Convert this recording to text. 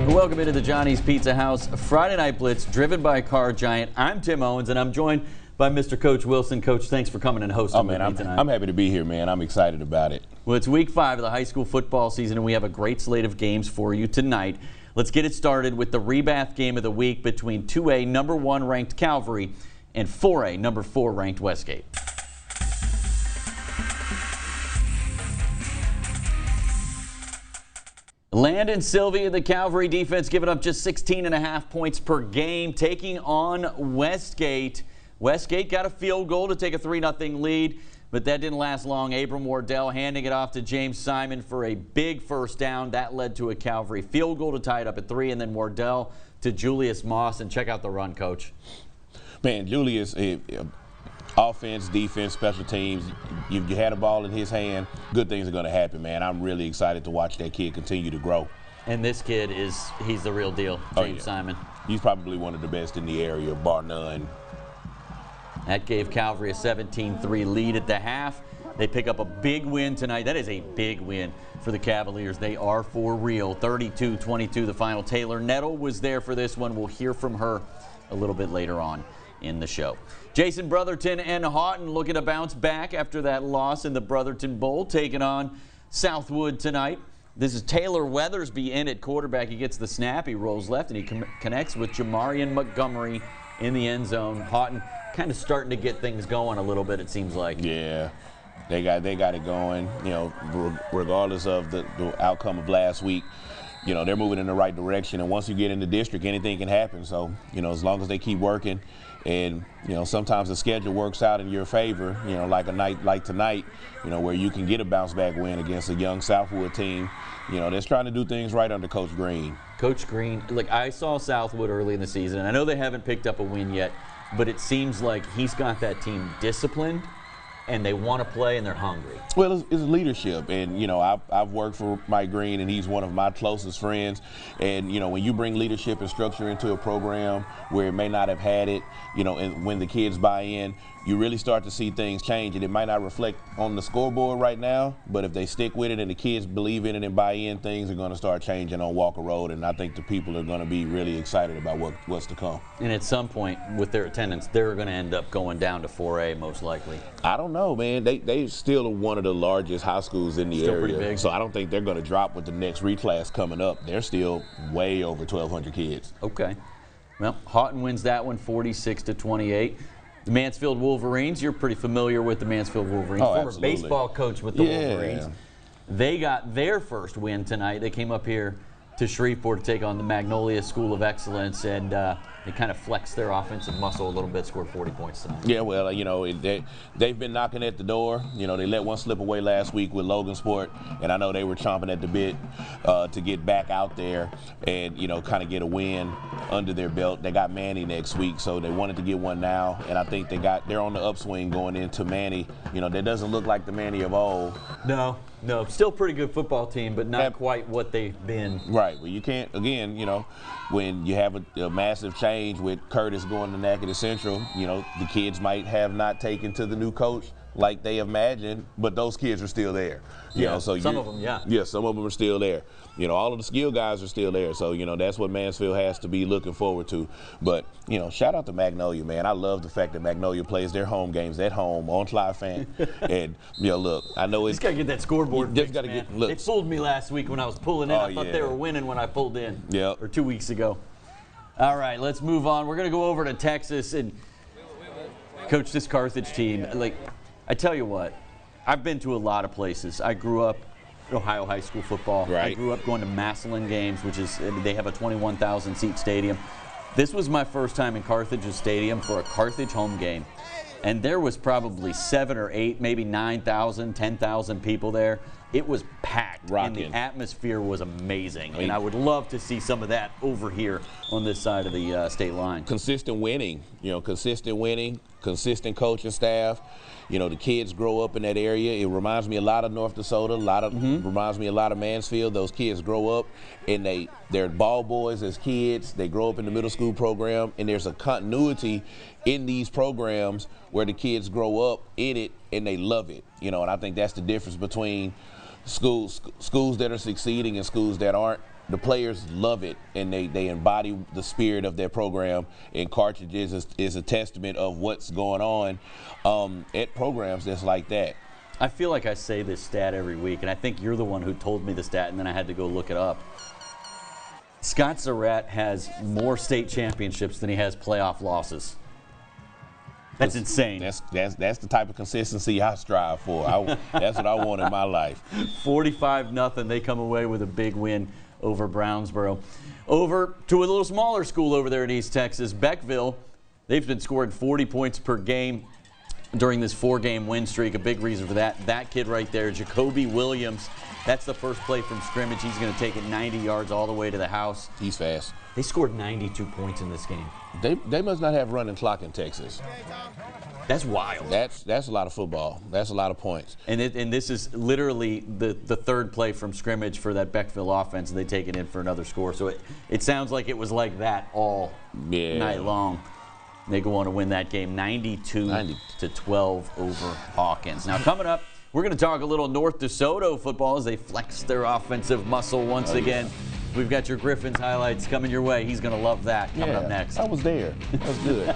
Welcome into the Johnny's Pizza House Friday Night Blitz, driven by Car Giant. I'm Tim Owens, and I'm joined by Mr. Coach Wilson. Coach, thanks for coming and hosting with me tonight. I'm happy to be here, man. I'm excited about it. Well, it's week 5 of the high school football season, and we have a great slate of games for you tonight. Let's get it started with the rebath game of the week between 2A number 1 ranked Calvary and 4A number 4 ranked Westgate. Landon Sylvia, the Calvary defense, giving up just 16.5 points per game, taking on Westgate. Westgate got a field goal to take a 3-0 lead, but that didn't last long. Abram Wardell handing it off to James Simon for a big first down. That led to a Calvary field goal to tie it up at 3, and then Wardell to Julius Moss. And check out the run, Coach. Man, Julius, offense, defense, special teams, you had a ball in his hand, good things are going to happen, man. I'm really excited to watch that kid continue to grow. And this kid he's the real deal, James Simon. He's probably one of the best in the area, bar none. That gave Calvary a 17-3 lead at the half. They pick up a big win tonight. That is a big win for the Cavaliers. They are for real. 32-22 the final. Taylor Nettle was there for this one. We'll hear from her a little bit later on in the show. Jason Brotherton and Houghton looking to bounce back after that loss in the Brotherton Bowl, taking on Southwood tonight. This is Taylor Weathersby in at quarterback. He gets the snap, he rolls left, and he connects with Jamarian Montgomery in the end zone. Houghton kind of starting to get things going a little bit, it seems like. Yeah, they got it going. You know, regardless of the outcome of last week, you know, they're moving in the right direction. And once you get in the district, anything can happen. So, you know, as long as they keep working, and, you know, sometimes the schedule works out in your favor, you know, like a night like tonight, you know, where you can get a bounce-back win against a young Southwood team, you know, that's trying to do things right under Coach Green. Coach Green, look, I saw Southwood early in the season, and I know they haven't picked up a win yet, but it seems like he's got that team disciplined, and they want to play, and they're hungry. Well, it's leadership, and, you know, I've worked for Mike Green, and he's one of my closest friends, and, you know, when you bring leadership and structure into a program where it may not have had it, you know, and when the kids buy in, you really start to see things change, and it might not reflect on the scoreboard right now, but if they stick with it and the kids believe in it and buy in, things are going to start changing on Walker Road, and I think the people are going to be really excited about what's to come. And at some point, with their attendance, they're going to end up going down to 4A most likely. I don't know, man. They still are one of the largest high schools in the still area, pretty big. So I don't think they're going to drop with the next reclass coming up. They're still way over 1,200 kids. Okay. Well, Houghton wins that one 46-28. The Mansfield Wolverines, you're pretty familiar with the Mansfield Wolverines. Former Absolutely. baseball coach with the Wolverines. They got their first win tonight. They came up here to Shreveport to take on the Magnolia School of Excellence, and they kind of flexed their offensive muscle a little bit, scored 40 points tonight. Yeah, well, you know, they've been knocking at the door. You know, they let one slip away last week with Logansport, and I know they were chomping at the bit to get back out there and, you know, kind of get a win under their belt. They got Manny next week, so they wanted to get one now, and I think they're on the upswing going into Manny. You know, that doesn't look like the Manny of old. No, still pretty good football team, but not quite what they've been. Right. Well, you can't, again, you know, when you have a massive change with Curtis going to Natchitoches Central, you know, the kids might have not taken to the new coach like they imagined, but those kids are still there. You know, so some of them, yeah. Yeah, some of them are still there. You know, all of the skill guys are still there. So, you know, that's what Mansfield has to be looking forward to. But, you know, shout out to Magnolia, man. I love the fact that Magnolia plays their home games at home on Clive Fan. And, you know, look, I know it's. Just got to get that scoreboard fixed, gotta man. look. They fooled me last week when I was pulling in. I thought they were winning when I pulled in. Yep. Or 2 weeks ago. All right, let's move on. We're going to go over to Texas and coach this Carthage team. Like, I tell you what, I've been to a lot of places. I grew up Ohio high school football. Right. I grew up going to Massillon games, which is, they have a 21,000 seat stadium. This was my first time in Carthage's stadium for a Carthage home game. And there was probably 7 or 8, maybe 9,000, 10,000 people there. It was packed, Rocking. and the atmosphere was amazing. And I would love to see some of that over here on this side of the state line. Consistent winning, consistent coaching staff. You know, the kids grow up in that area. It reminds me a lot of North DeSoto, reminds me a lot of Mansfield. Those kids grow up, and they're ball boys as kids. They grow up in the middle school program, and there's a continuity in these programs where the kids grow up in it and they love it. You know, and I think that's the difference between schools that are succeeding and schools that aren't. the players love it, and they embody the spirit of their program. And Carthage is a testament of what's going on at programs that's like that. I feel like I say this stat every week, and I think you're the one who told me the stat, and then I had to go look it up. Scott Surratt has more state championships than he has playoff losses. That's insane. That's the type of consistency I strive for. That's what I want in my life. 45-0. They come away with a big win over Brownsboro. Over to a little smaller school over there in East Texas, Beckville. They've been scoring 40 points per game during this 4-game win streak. A big reason for that. That kid right there, Jacoby Williams. That's the first play from scrimmage. He's going to take it 90 yards all the way to the house. He's fast. They scored 92 points in this game. They must not have running clock in Texas. That's wild. That's a lot of football. That's a lot of points. And this is literally the third play from scrimmage for that Beckville offense, and they take it in for another score. So it sounds like it was like that all night long. They go on to win that game 92-12 over Hawkins. Now coming up, we're going to talk a little North DeSoto football as they flex their offensive muscle once again. We've got your Griffins highlights coming your way. He's going to love that coming up next. I was there. That was good.